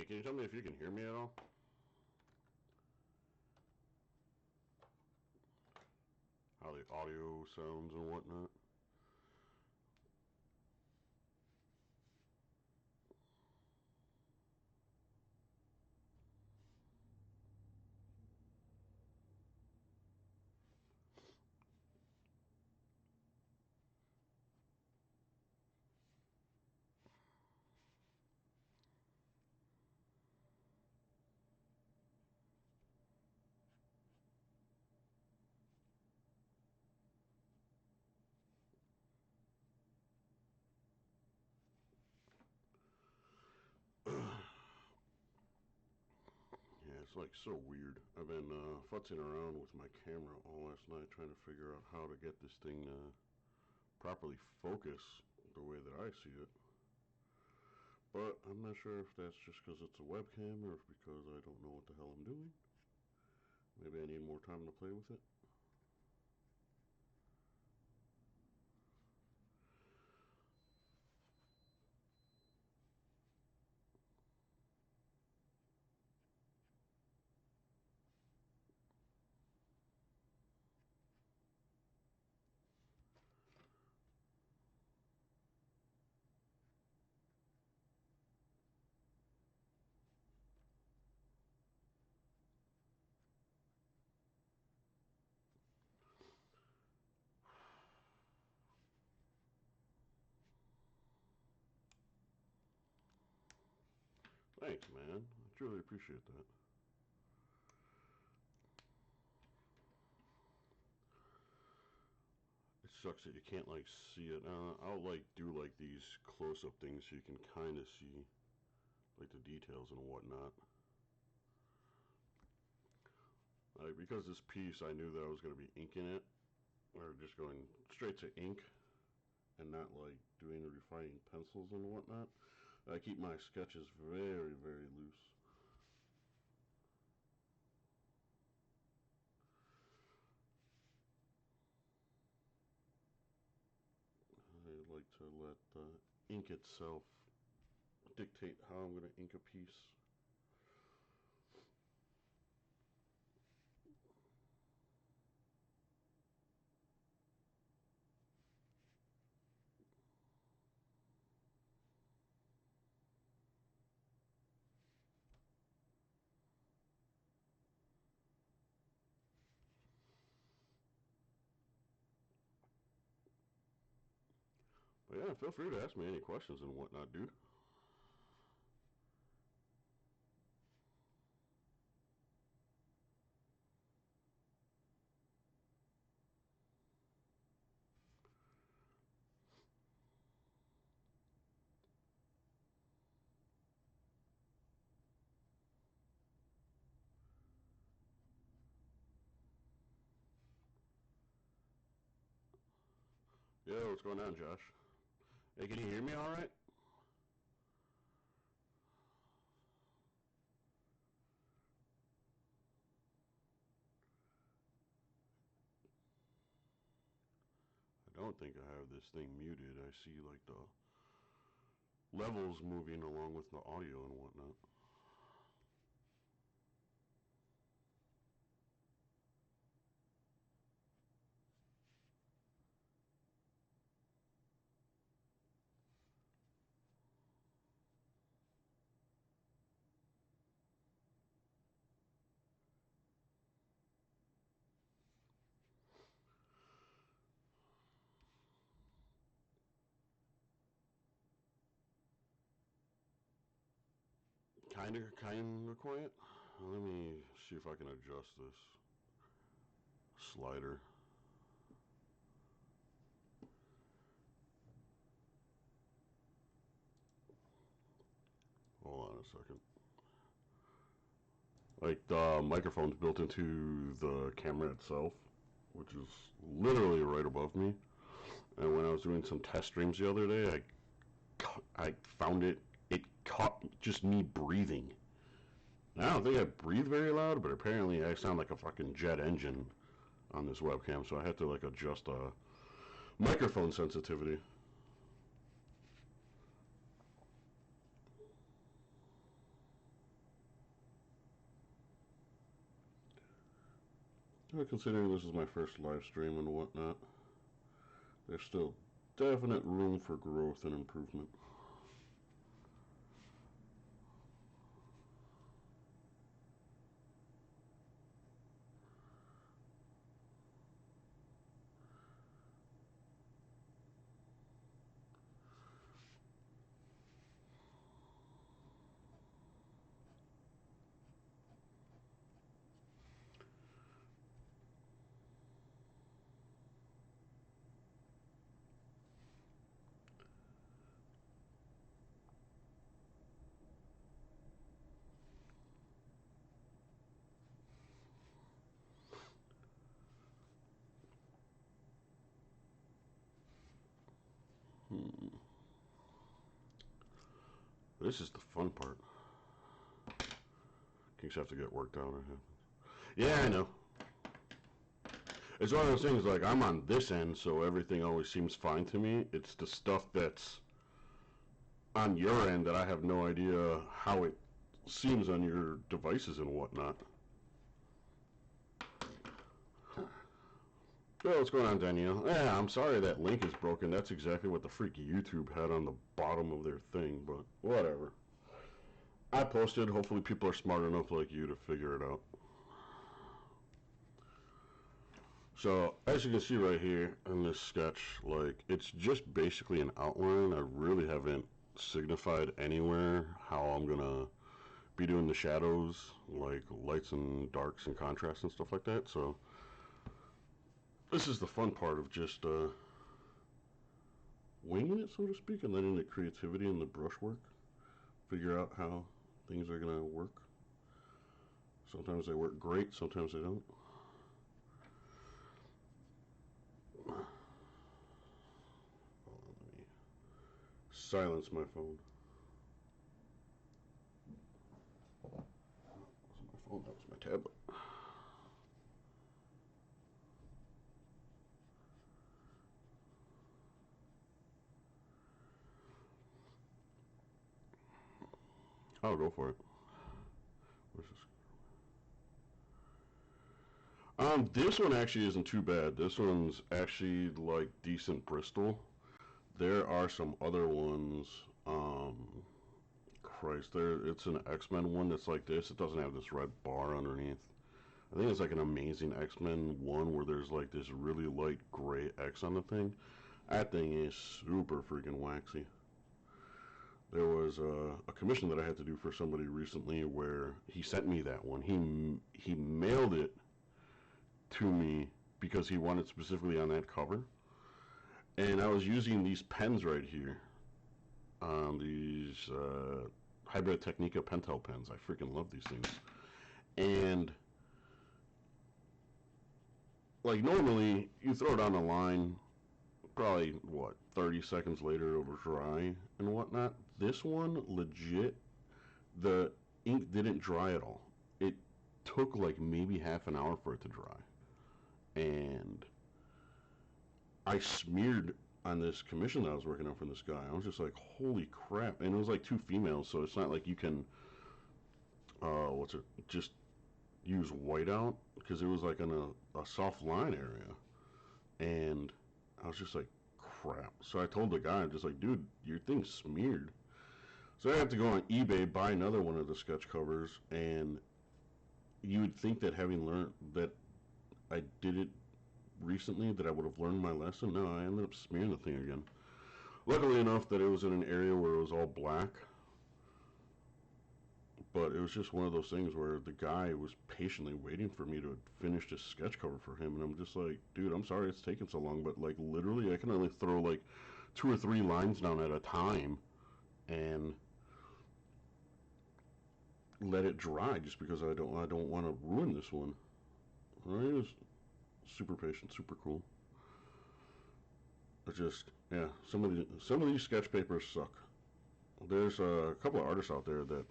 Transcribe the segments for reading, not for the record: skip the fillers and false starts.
Hey, can you tell me if you can hear me at all? How the audio sounds and whatnot? Yeah, it's like so weird. I've been futzing around with my camera all last night trying to figure out how to get this thing properly focus the way that I see it. But I'm not sure if that's just because it's a webcam or if because I don't know what the hell I'm doing. Maybe I need more time to play with it. Thanks, man. I truly appreciate that. It sucks that you can't like see it. I'll like do like these close-up things so you can kind of see like the details and whatnot. Like because this piece, I knew that I was going to be inking it, or just going straight to ink, and not like doing the refining pencils and whatnot. I keep my sketches very, very loose. I like to let the ink itself dictate how I'm going to ink a piece. But yeah, feel free to ask me any questions and whatnot, dude. Yeah, what's going on, Josh? Hey, can you hear me all right? I don't think I have this thing muted. I see like the levels moving along with the audio and whatnot. Kind of quiet. Let me see if I can adjust this slider. Hold on a second. Like the microphone's built into the camera itself, which is literally right above me. And when I was doing some test streams the other day, I found it caught just me breathing. And I don't think I breathe very loud, but apparently I sound like a fucking jet engine on this webcam, so I had to like adjust microphone sensitivity. Considering this is my first live stream and whatnot, there's still definite room for growth and improvement. Hmm. This is the fun part. Kinks have to get worked out. Yeah, I know. It's one of those things, like, I'm on this end, so everything always seems fine to me. It's the stuff that's on your end that I have no idea how it seems on your devices and whatnot. Well, what's going on, Danielle? Yeah, I'm sorry that link is broken. That's exactly what the freak YouTube had on the bottom of their thing, but whatever. I posted. Hopefully people are smart enough like you to figure it out. So, as you can see right here in this sketch, like, it's just basically an outline. I really haven't signified anywhere how I'm gonna be doing the shadows, like lights and darks and contrast and stuff like that. So, this is the fun part of just winging it, so to speak, and letting the creativity and the brushwork figure out how things are gonna work. Sometimes they work great, sometimes they don't. Hold on, let me silence my phone. That wasn't my phone, that was my tablet. I'll go for it. Where's this? This one actually isn't too bad. This one's actually like decent Bristol. There are some other ones. Um, Christ, it's an X-Men one that's like this. It doesn't have this red bar underneath. I think it's like an Amazing X-Men one where there's like this really light gray X on the thing. That thing is super freaking waxy. There was a commission that I had to do for somebody recently where he sent me that one. He mailed it to me because he wanted specifically on that cover. And I was using these pens right here, these Hybrid Technica Pentel pens. I freaking love these things. And like normally, you throw it on a line, probably what 30 seconds later it'll dry and whatnot. This one, legit, the ink didn't dry at all. It took like maybe half an hour for it to dry, and I smeared on this commission that I was working on from this guy. I was just like, holy crap. And it was like two females, so it's not like you can, just use whiteout, because it was like in a soft line area. And I was just like, crap. So I told the guy, I'm just like, dude, your thing's smeared. So I had to go on eBay, buy another one of the sketch covers, and you would think that having learned that I did it recently that I would have learned my lesson. No, I ended up smearing the thing again. Luckily enough that it was in an area where it was all black, but it was just one of those things where the guy was patiently waiting for me to finish this sketch cover for him, and I'm just like, dude, I'm sorry it's taking so long, but like literally I can only throw like 2 or 3 lines down at a time and let it dry just because I don't want to ruin this one. Right? It was super patient, super cool. It's just, yeah, some of these sketch papers suck. There's a couple of artists out there that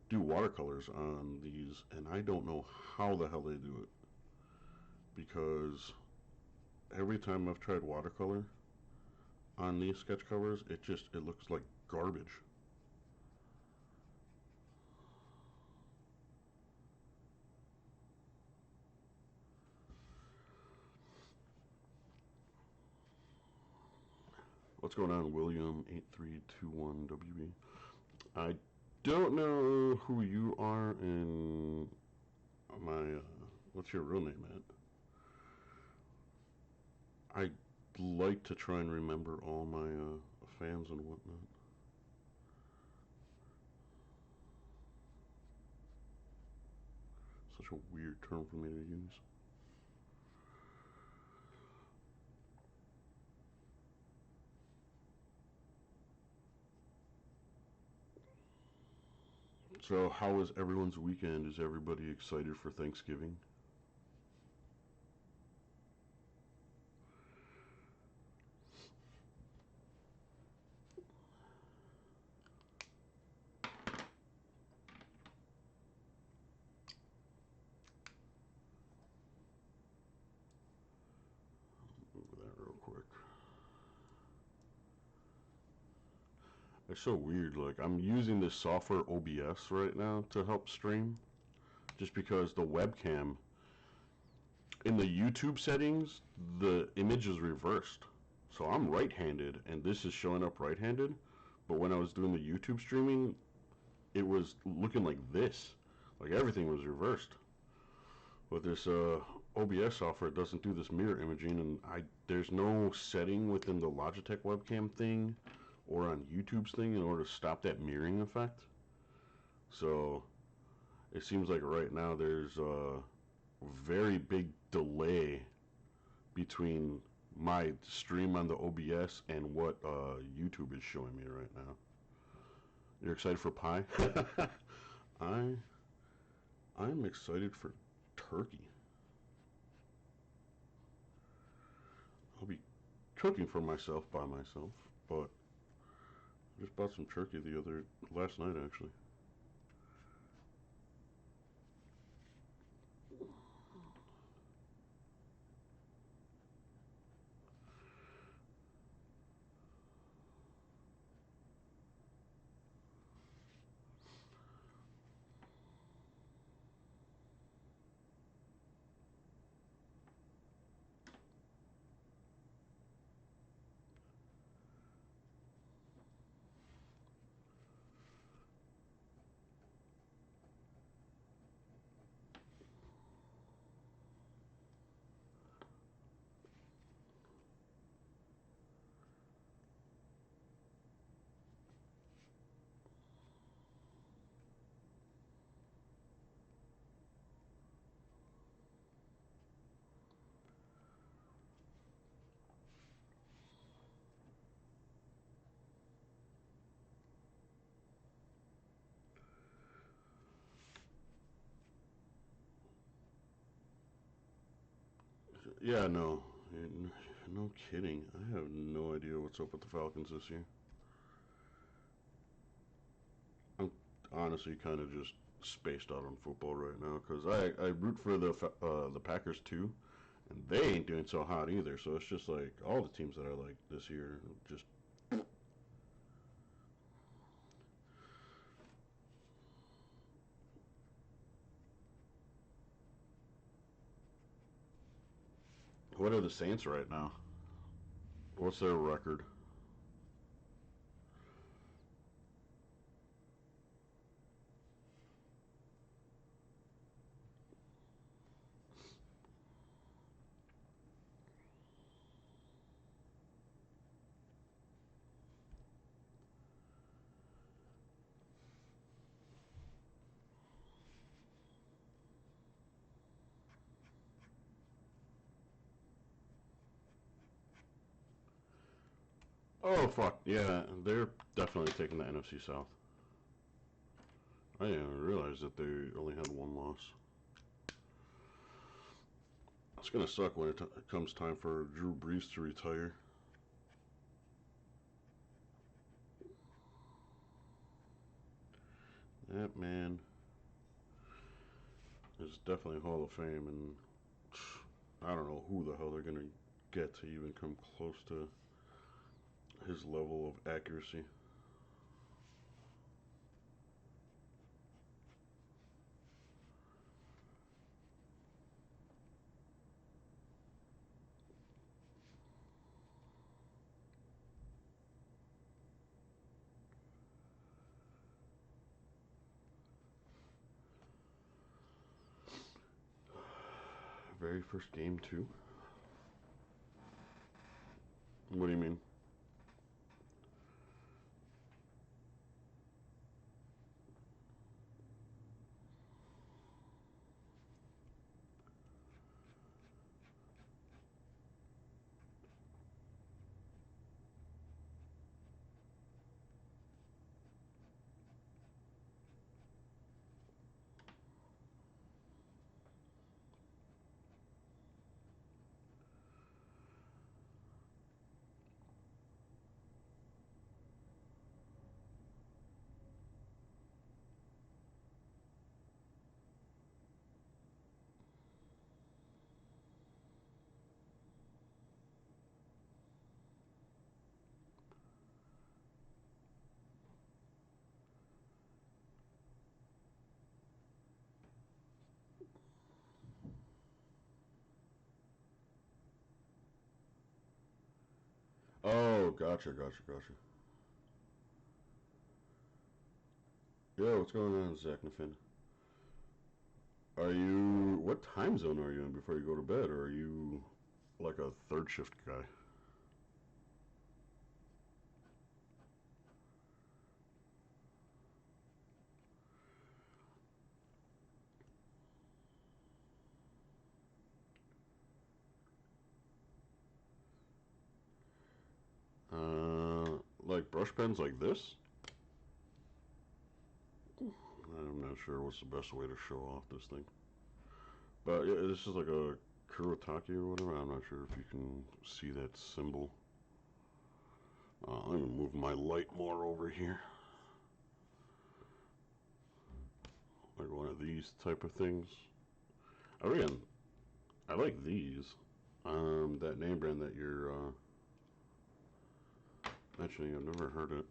do watercolors on these, and I don't know how the hell they do it, because every time I've tried watercolor on these sketch covers, it looks like garbage. What's going on, William8321WB? I don't know who you are and what's your real name, Matt? I like to try and remember all my fans and whatnot. Such a weird term for me to use. So, how was everyone's weekend? Is everybody excited for Thanksgiving? Move that real quick. It's so weird. Like, I'm using this software OBS right now to help stream, just because the webcam in the YouTube settings, the image is reversed. So I'm right-handed, and this is showing up right-handed. But when I was doing the YouTube streaming, it was looking like this. Like everything was reversed. But this OBS software doesn't do this mirror imaging, and there's no setting within the Logitech webcam thing or on YouTube's thing in order to stop that mirroring effect. So it seems like right now there's a very big delay between my stream on the OBS and what YouTube is showing me right now. You're excited for pie? I I'm excited for turkey. I'll be cooking for myself by myself, but I just bought some turkey last night actually. Yeah, no, no kidding. I have no idea what's up with the Falcons this year. I'm honestly kind of just spaced out on football right now because I root for the Packers too, and they ain't doing so hot either. So it's just like all the teams that I like this year just. What are the Saints right now? What's their record? Oh fuck yeah, they're definitely taking the NFC South. I didn't even realize that they only had one loss. It's gonna suck when it comes time for Drew Brees to retire. That man is definitely Hall of Fame, and I don't know who the hell they're gonna get to even come close to his level of accuracy. very first game too? What do you mean? Oh, gotcha. Yo, what's going on, Zachnafin? Are you, what time zone are you in before you go to bed, or are you like a third shift guy? Like brush pens like this? I'm not sure what's the best way to show off this thing. But yeah, this is like a Kurotaki or whatever. I'm not sure if you can see that symbol. Let me move my light more over here. Like one of these type of things. Again, I like these. That name brand that you're mentioning, I've never heard it.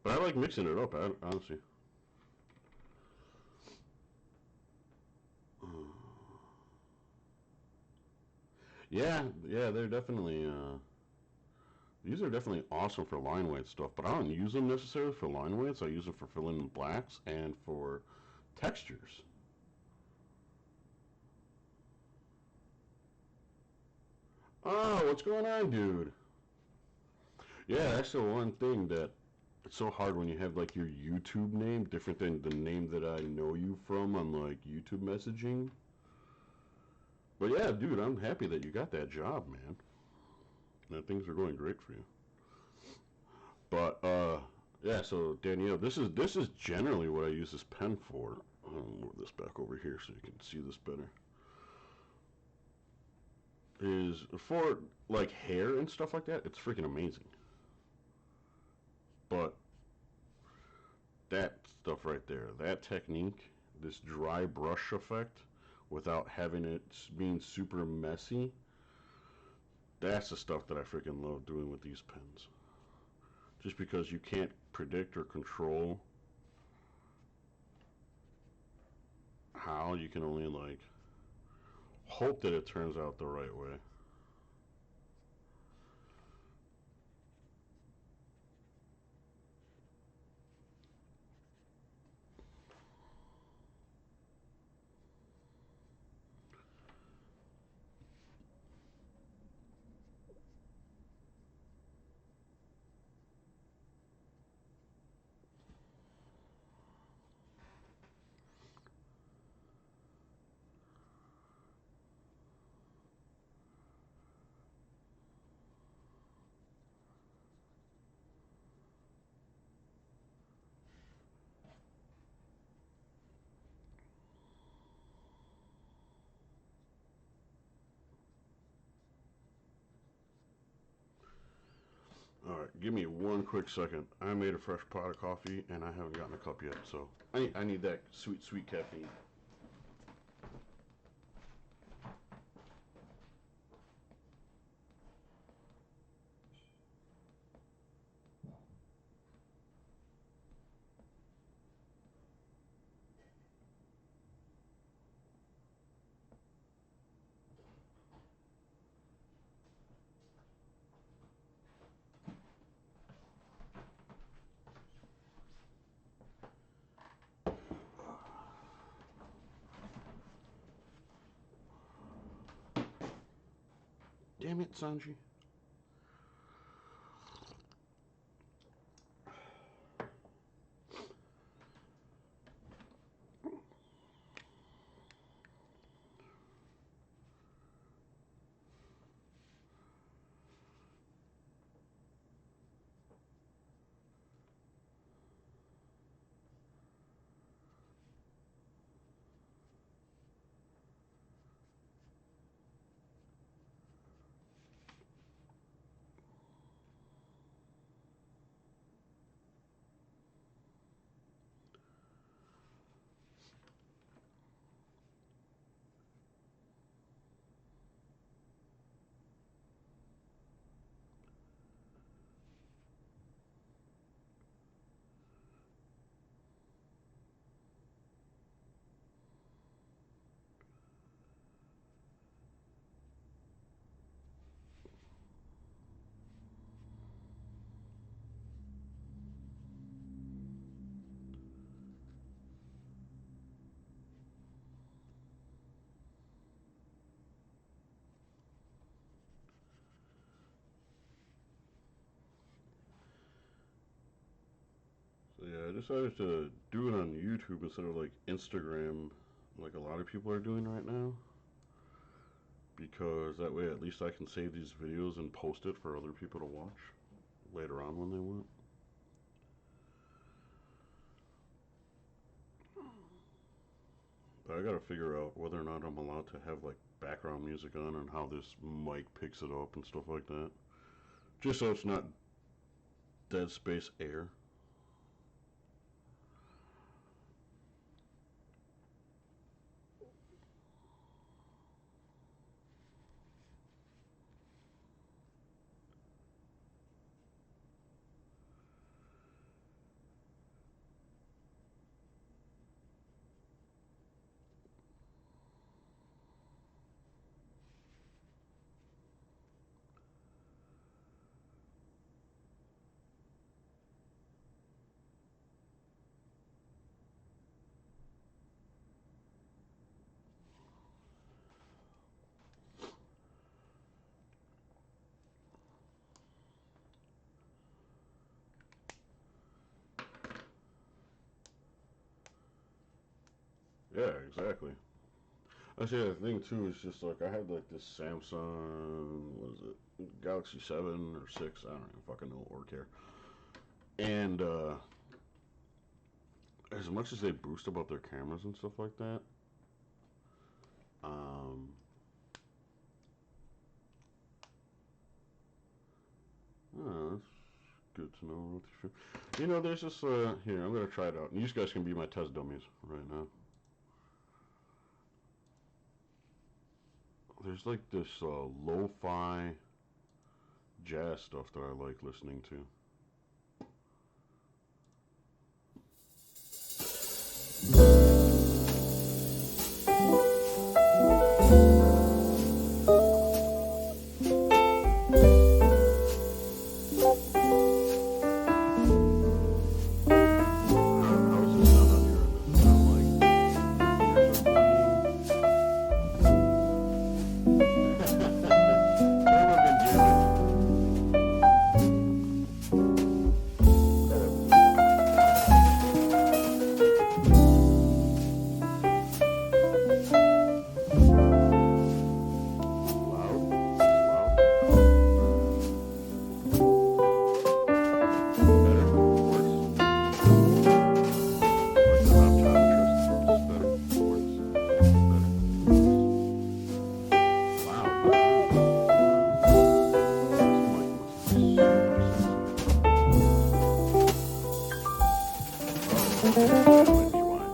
But I like mixing it up, honestly. Yeah, they're definitely these are definitely awesome for line weight stuff, but I don't use them necessarily for line weights. I use them for filling in blacks and for textures. Oh, what's going on, dude? Yeah, that's the one thing that it's so hard when you have like your YouTube name different than the name that I know you from on like YouTube messaging. But yeah, dude, I'm happy that you got that job, man. That things are going great for you. But yeah, so Danielle, this is generally what I use this pen for. I'll move this back over here so you can see this better. Is for like hair and stuff like that. It's freaking amazing. But that stuff right there, that technique, this dry brush effect, without having it being super messy, that's the stuff that I freaking love doing with these pens. Just because you can't predict or control how, you can only like hope that it turns out the right way. All right, give me one quick second. I made a fresh pot of coffee and I haven't gotten a cup yet, so I need that sweet caffeine. Damn it, Sanji. So yeah, I decided to do it on YouTube instead of like Instagram, like a lot of people are doing right now. Because that way at least I can save these videos and post it for other people to watch later on when they want. But I gotta figure out whether or not I'm allowed to have like background music on and how this mic picks it up and stuff like that. Just so it's not dead space air. Yeah, exactly. I say the thing too is just like I had like this Samsung, what is it, Galaxy 7 or 6, I don't even fucking know or care. And as much as they boast about their cameras and stuff like that, um, that's good to know. You know, there's this, here, I'm gonna try it out. And you guys can be my test dummies right now. There's like this lo-fi jazz stuff that I like listening to. How does this sound on your end? Does it sound like your ears are bleeding? Term have been given. Loud? Is this loud? Better? Worse? Like the optometrist? Is this better? Worse? Better? Worse? Loud? This mic must be super sensitive. Oh, that might be why.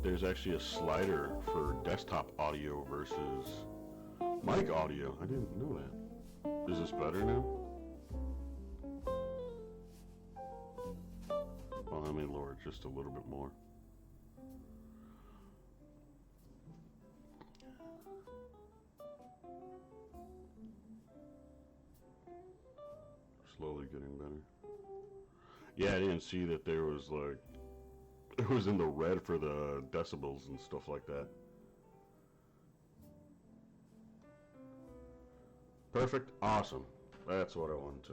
There's actually a slider for desktop audio versus mic audio. I didn't know that. Is this better now? Well, let me lower it just a little bit more. Slowly getting better. Yeah, I didn't see that there was like it was in the red for the decibels and stuff like that. Perfect. Awesome. That's what I wanted to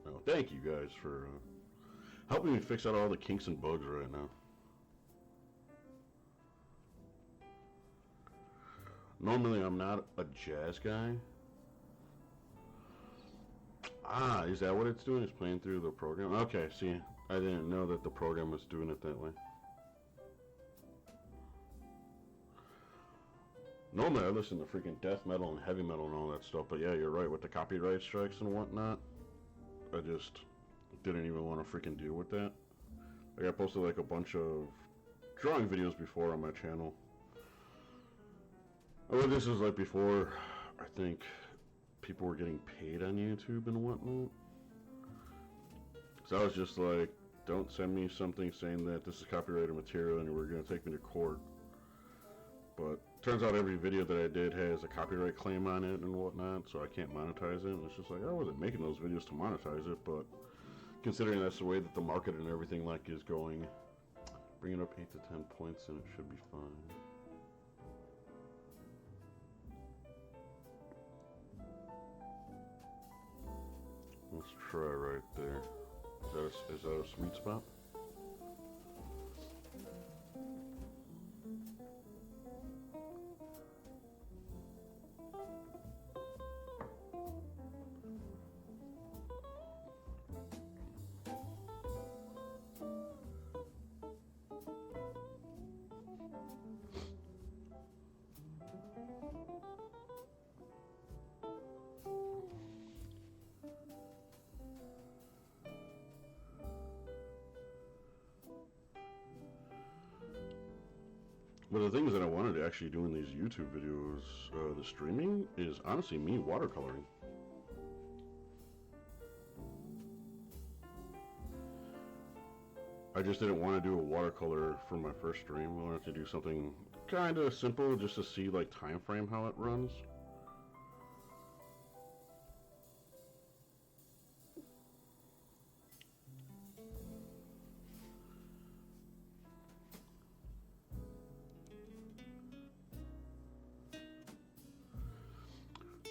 know. Thank you guys for helping me fix out all the kinks and bugs right now. Normally, I'm not a jazz guy. Ah, is that what it's doing? It's playing through the program? Okay, see, I didn't know that the program was doing it that way. Normally, I listen to freaking death metal and heavy metal and all that stuff, but yeah, you're right, with the copyright strikes and whatnot, I just didn't even want to freaking deal with that. Like, I posted like a bunch of drawing videos before on my channel. Well, this is like before, I think, people were getting paid on YouTube and whatnot. So I was just like, don't send me something saying that this is copyrighted material and we're going to take me to court. But turns out every video that I did has a copyright claim on it and whatnot, so I can't monetize it. And it's just like, I wasn't making those videos to monetize it, but considering that's the way that the market and everything like is going, bring it up 8 to 10 points and it should be fine. Let's try right there. Is that a sweet spot? But the things that I wanted to actually do in these YouTube videos, the streaming, is honestly me watercoloring. I just didn't want to do a watercolor for my first stream. I wanted to do something kind of simple just to see like time frame how it runs.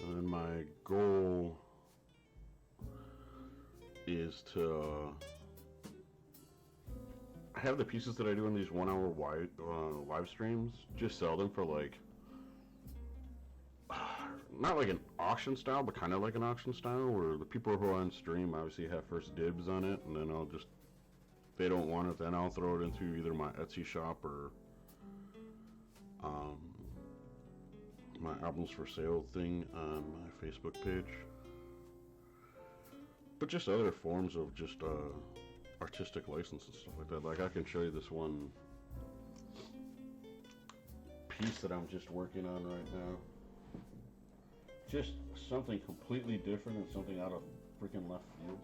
And my goal is to have the pieces that I do in these 1 hour live streams, just sell them for like, not like an auction style, but kind of like an auction style, where the people who are on stream obviously have first dibs on it, and then I'll just, if they don't want it, then I'll throw it into either my Etsy shop or my albums for sale thing on my Facebook page. But just other forms of just artistic license and stuff like that. Like, I can show you this one piece that I'm just working on right now. Just something completely different and something out of freaking left field.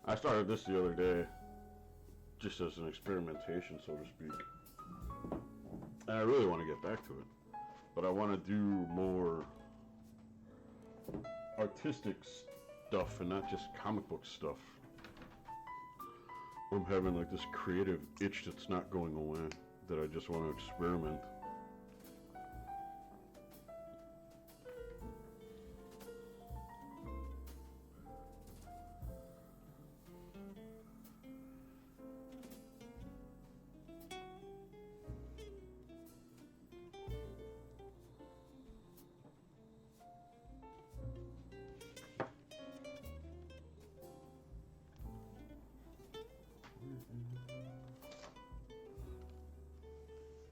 I started this the other day, just as an experimentation, so to speak. And I really want to get back to it. But I want to do more artistic stuff and not just comic book stuff. I'm having like this creative itch that's not going away, that I just want to experiment.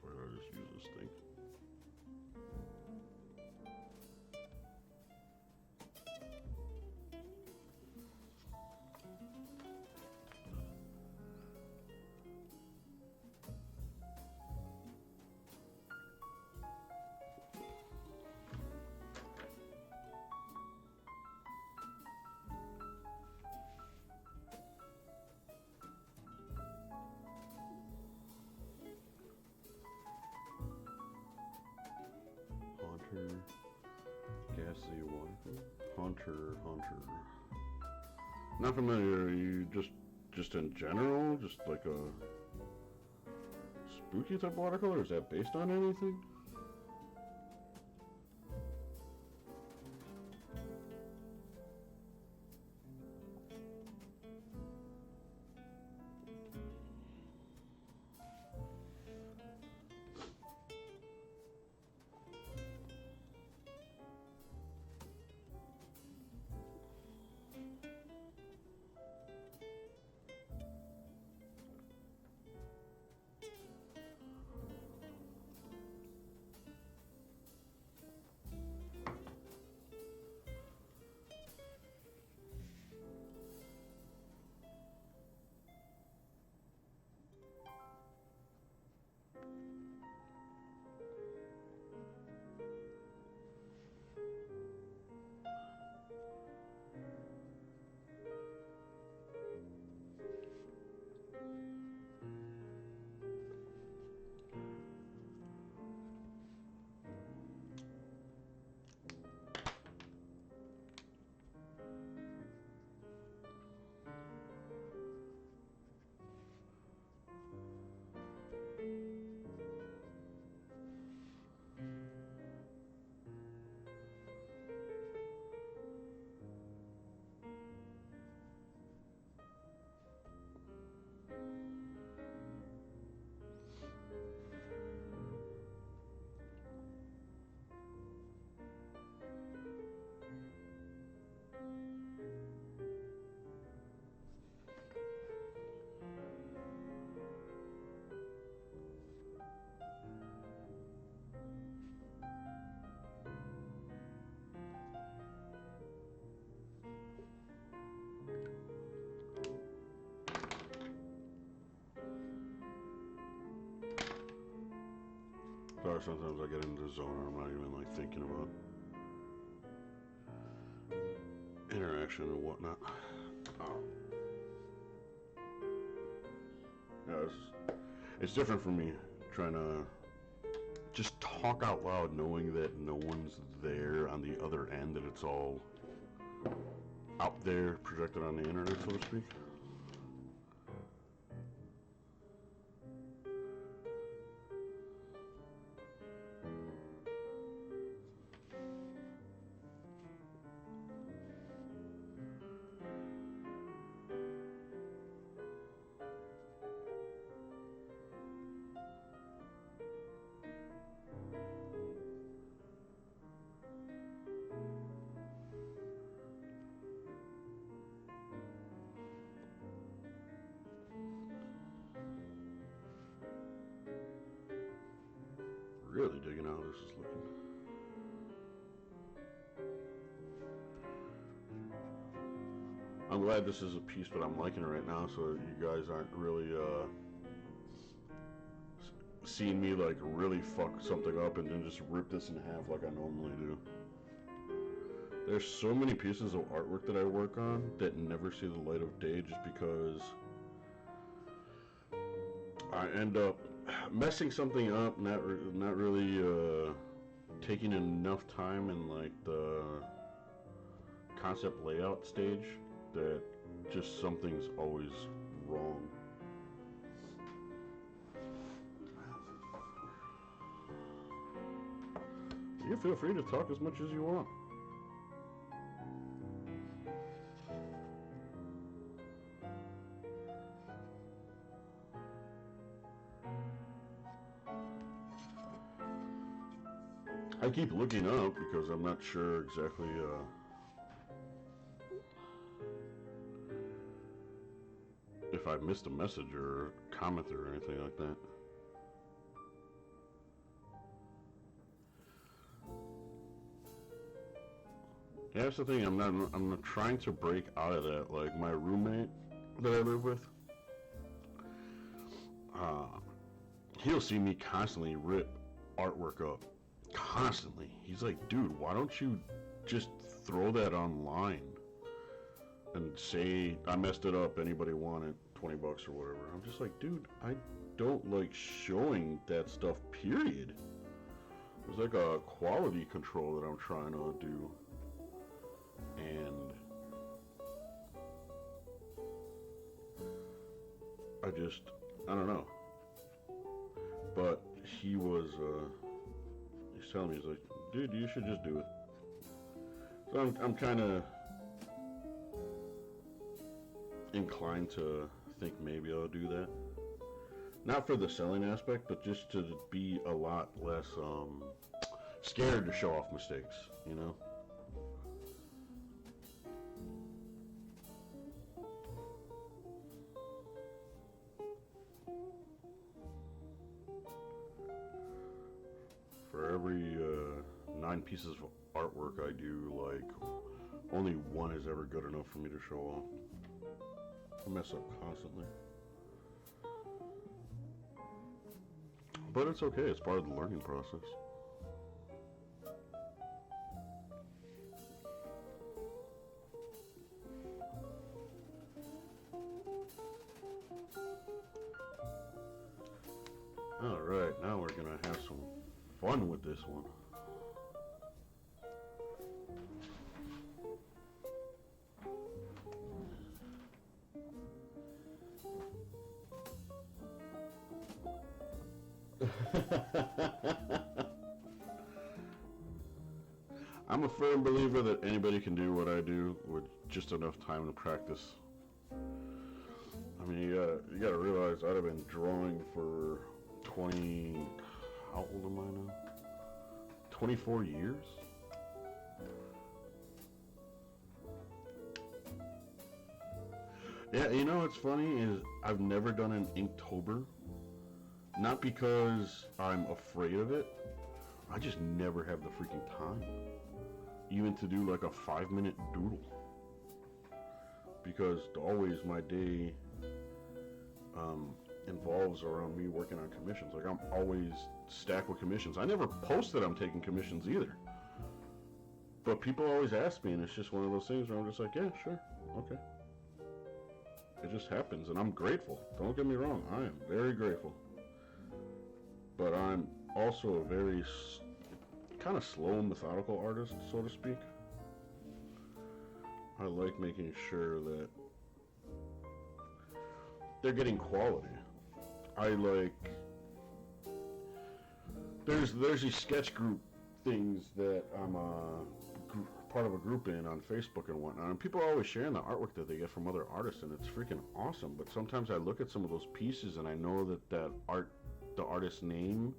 Why did I just use this thing? Gassy water. Hunter. Not familiar. You just in general, just like a spooky type watercolor? Is that based on anything? Sorry, sometimes I get into the zone and I'm not even like thinking about interaction and whatnot. Yeah, it's different for me trying to just talk out loud knowing that no one's there on the other end, that it's all out there projected on the internet, so to speak. Really digging how this is looking. I'm glad this is a piece, but I'm liking it right now, so you guys aren't really seeing me like really fuck something up and then just rip this in half like I normally do. There's so many pieces of artwork that I work on that never see the light of day just because I end up messing something up, not really taking enough time in like the concept layout stage, that just something's always wrong. You feel free to talk as much as you want. I keep looking up because I'm not sure exactly if I missed a message or comment or anything like that. Yeah, that's the thing. I'm not trying to break out of that. Like my roommate that I live with, uh, he'll see me constantly rip artwork up. Constantly. He's like, dude, why don't you just throw that online and say I messed it up, anybody want it, $20 or whatever. I'm just like, dude, I don't like showing that stuff, period. There's like a quality control that I'm trying to do. And I don't know. But he's telling me, he's like, dude, you should just do it. So I'm kind of inclined to think maybe I'll do that. Not for the selling aspect, but just to be a lot less scared to show off mistakes, you know? For every 9 pieces of artwork I do, like, only one is ever good enough for me to show off. I mess up constantly. But it's okay, it's part of the learning process. Alright, now we're gonna have some fun with this one. I'm a firm believer that anybody can do what I do with just enough time to practice. I mean, you gotta realize I'd have been drawing for 20, how old am I now? 24 years? Yeah, you know what's funny is I've never done an Inktober. Not because I'm afraid of it, I just never have the freaking time. Even to do like a 5-minute doodle. Because always my day involves around me working on commissions. Like I'm always stacked with commissions. I never post that I'm taking commissions either. But people always ask me, and it's just one of those things where I'm just like, yeah, sure, okay. It just happens, and I'm grateful. Don't get me wrong, I am very grateful. But I'm also a very kind of slow, methodical artist, so to speak. I like making sure that they're getting quality. I like... There's these sketch group things that I'm part of a group in on Facebook and whatnot, and people are always sharing the artwork that they get from other artists, and it's freaking awesome. But sometimes I look at some of those pieces and I know that the artist's name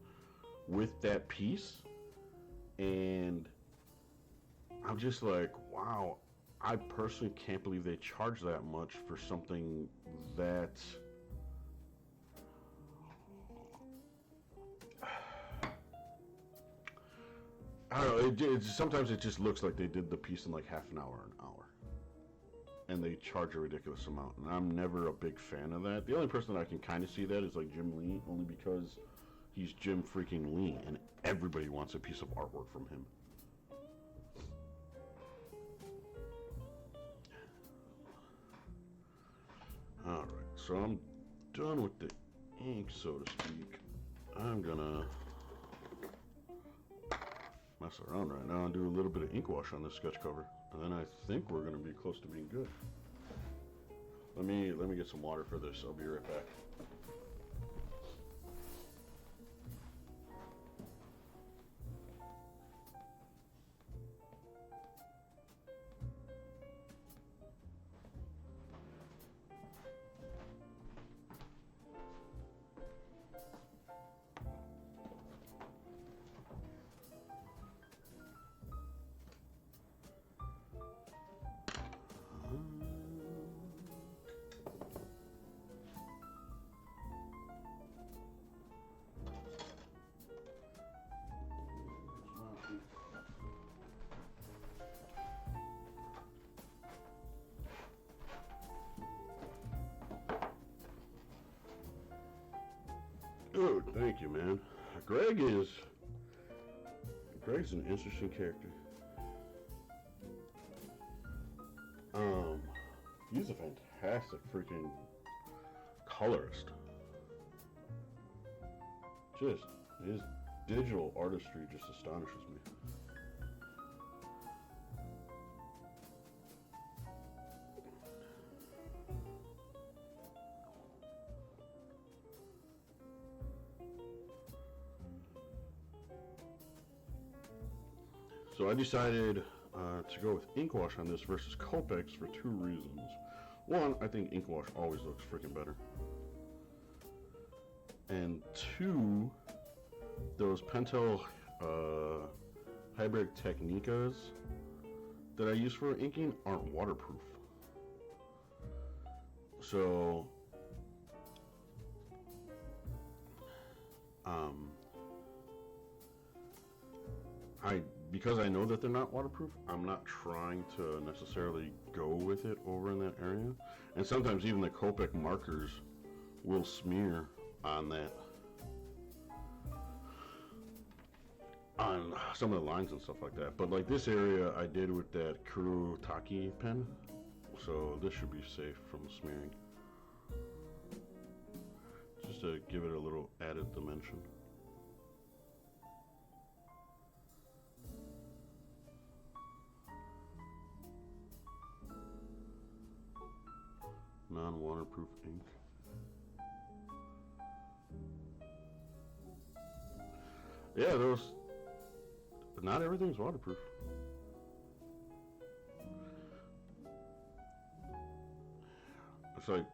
with that piece, and I'm just like, wow, I personally can't believe they charge that much for something that I don't know, sometimes it just looks like they did the piece in like half an hour, and they charge a ridiculous amount, and I'm never a big fan of that. The only person that I can kind of see that is like Jim Lee, only because he's Jim freaking Lee, and everybody wants a piece of artwork from him. Alright, so I'm done with the ink, so to speak. I'm gonna mess around right now and do a little bit of ink wash on this sketch cover, and then I think we're gonna be close to being good. Let me get some water for this. I'll be right back. Dude, thank you, man. Greg's an interesting character. He's a fantastic freaking colorist. Just his digital artistry just astonishes me. So I decided to go with ink wash on this versus Copex for two reasons. One, I think ink wash always looks freaking better. And two, those Pentel Hybrid Technicas that I use for inking aren't waterproof. So, because I know that they're not waterproof, I'm not trying to necessarily go with it over in that area. And sometimes even the Copic markers will smear on that, on some of the lines and stuff like that. But like this area I did with that Kurotaki pen, so this should be safe from smearing. Just to give it a little added dimension. Non-waterproof ink. Yeah, those. Not everything's waterproof. It's like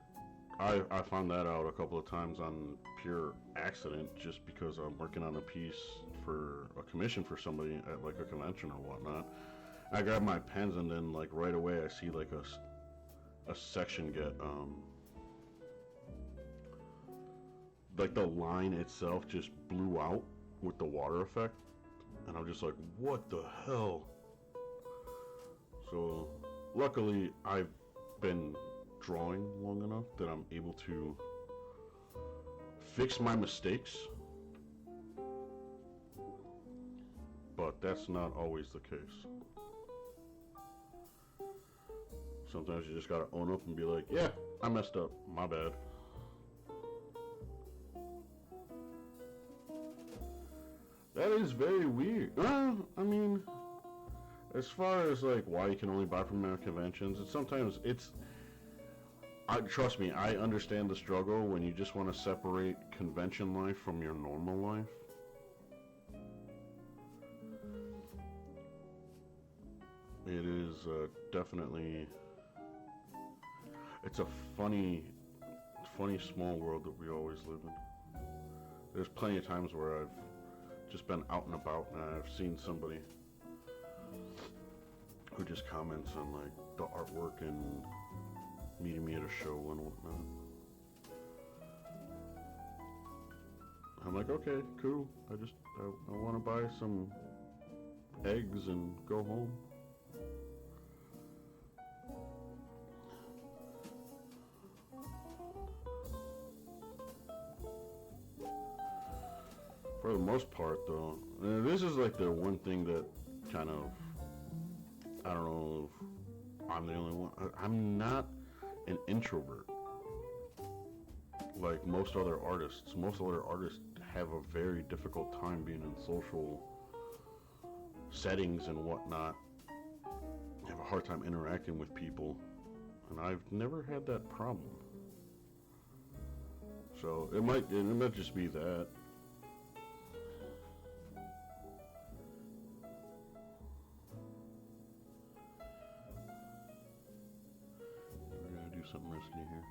I found that out a couple of times on pure accident, just because I'm working on a piece for a commission for somebody at like a convention or whatnot. I grab my pens and then like right away I see like a section get like the line itself just blew out with the water effect, and I'm just like, what the hell? So luckily I've been drawing long enough that I'm able to fix my mistakes, but that's not always the case. Sometimes you just gotta own up and be like, yeah, I messed up, my bad. That is very weird. I mean, as far as like why you can only buy from conventions, trust me, I understand the struggle when you just want to separate convention life from your normal life. It is definitely, it's a funny small world that we always live in. There's plenty of times where I've just been out and about and I've seen somebody who just comments on like the artwork and meeting me at a show and whatnot. I'm like, okay, cool. I want to buy some eggs and go home. For the most part, though, this is like the one thing that kind of, I don't know if I'm the only one. I'm not an introvert like most other artists. Most other artists have a very difficult time being in social settings and whatnot. Have a hard time interacting with people, and I've never had that problem. So it might just be that. We're gonna do something risky here.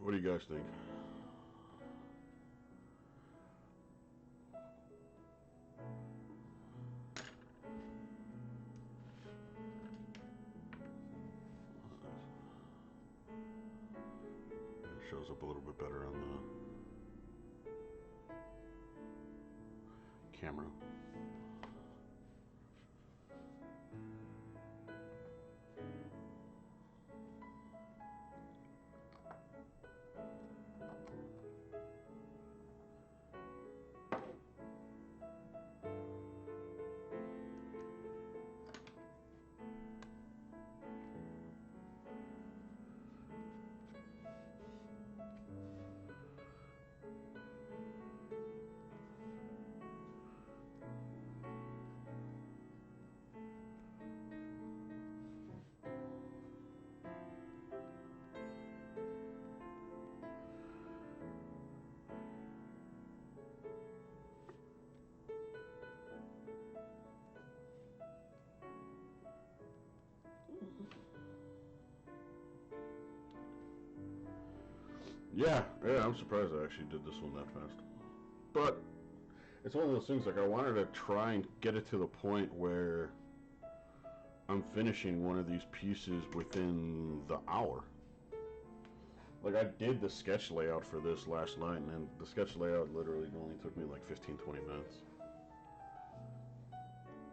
What do you guys think? shows up a little bit better on the camera. Yeah, I'm surprised I actually did this one that fast. But it's one of those things, like, I wanted to try and get it to the point where I'm finishing one of these pieces within the hour. Like, I did the sketch layout for this last night, and the sketch layout literally only took me like 15-20 minutes.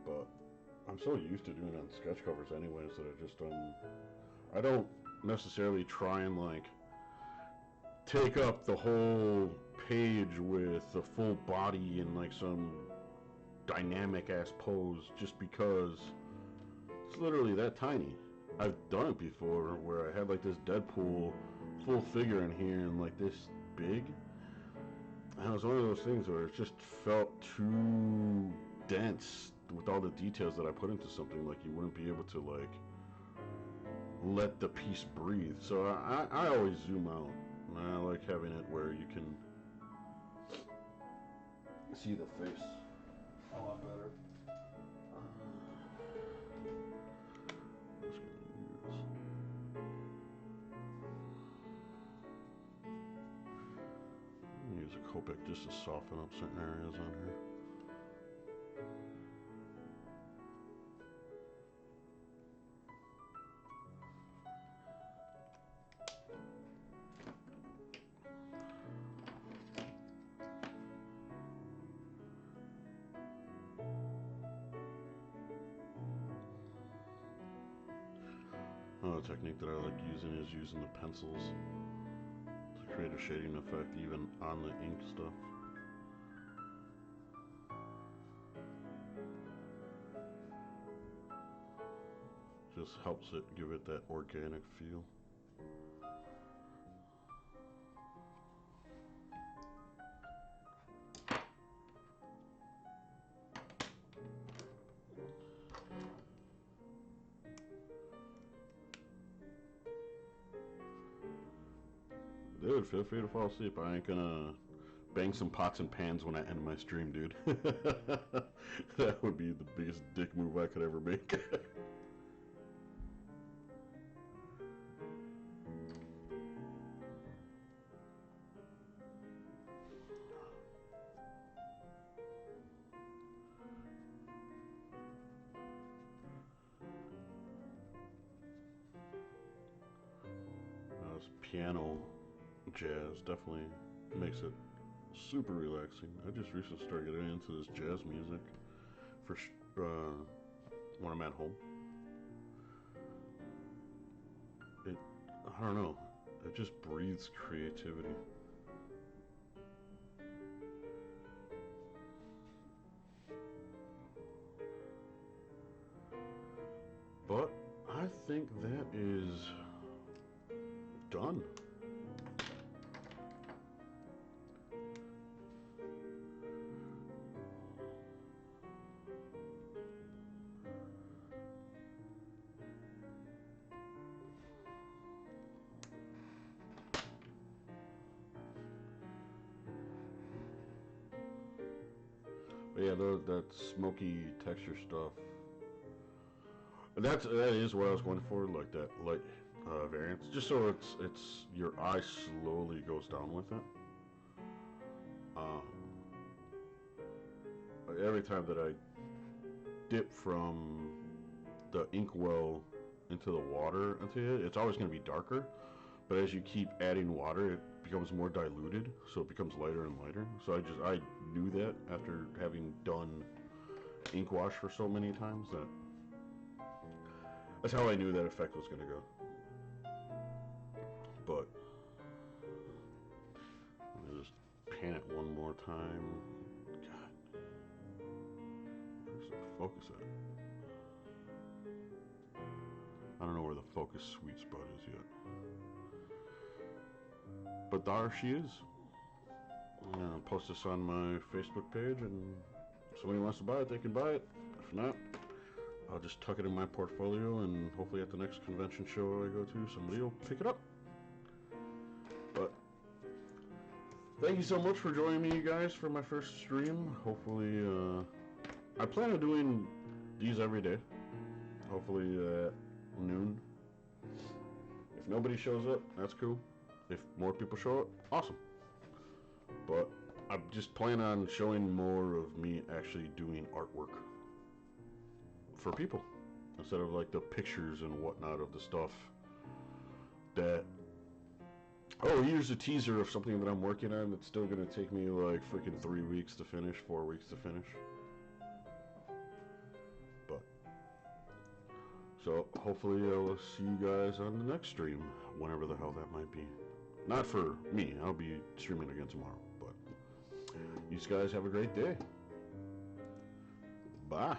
But I'm so used to doing it on sketch covers anyways that I don't necessarily try and, like, take up the whole page with a full body and, like, some dynamic ass pose just because it's literally that tiny. I've done it before where I had, like, this Deadpool full figure in here and, like, this big, and it was one of those things where it just felt too dense with all the details that I put into something. Like, you wouldn't be able to, like, let the piece breathe. So I always zoom out. I like having it where you can see the face a lot better. Use a Copic just to soften up certain areas on here. Another technique that I like using is using the pencils to create a shading effect even on the ink stuff. Just helps it give it that organic feel. Dude, feel free to fall asleep. I ain't gonna bang some pots and pans when I end my stream, dude. That would be the biggest dick move I could ever make. This piano jazz definitely makes it super relaxing. I just recently started getting into this jazz music for when I'm at home. I don't know, it just breathes creativity. But I think that is done. But yeah, that smoky texture stuff. That is what I was going for, like that light variance, just so it's your eye slowly goes down with it. Uh, every time that I dip from the inkwell into the water into it, it's always going to be darker. but as you keep adding water, it becomes more diluted, so it becomes lighter and lighter. So I knew that after having done ink wash for so many times that's how I knew that effect was going to go. But let me just pan it one more time. God, where's the focus at? I don't know where the focus sweet spot is yet. But there she is. I'll post this on my Facebook page, and if somebody wants to buy it, they can buy it. If not, I'll just tuck it in my portfolio, and hopefully at the next convention show I go to, somebody will pick it up. But thank you so much for joining me, you guys, for my first stream. Hopefully, I plan on doing these every day. Hopefully at noon. If nobody shows up, that's cool. If more people show up, awesome. But I just plan on showing more of me actually doing artwork for people, instead of like the pictures and whatnot of the stuff that, oh, here's a teaser of something that I'm working on that's still gonna take me like freaking 3 weeks to finish, 4 weeks to finish. But so hopefully I will see you guys on the next stream, whenever the hell that might be. Not for me, I'll be streaming again tomorrow, but you guys have a great day. Bye.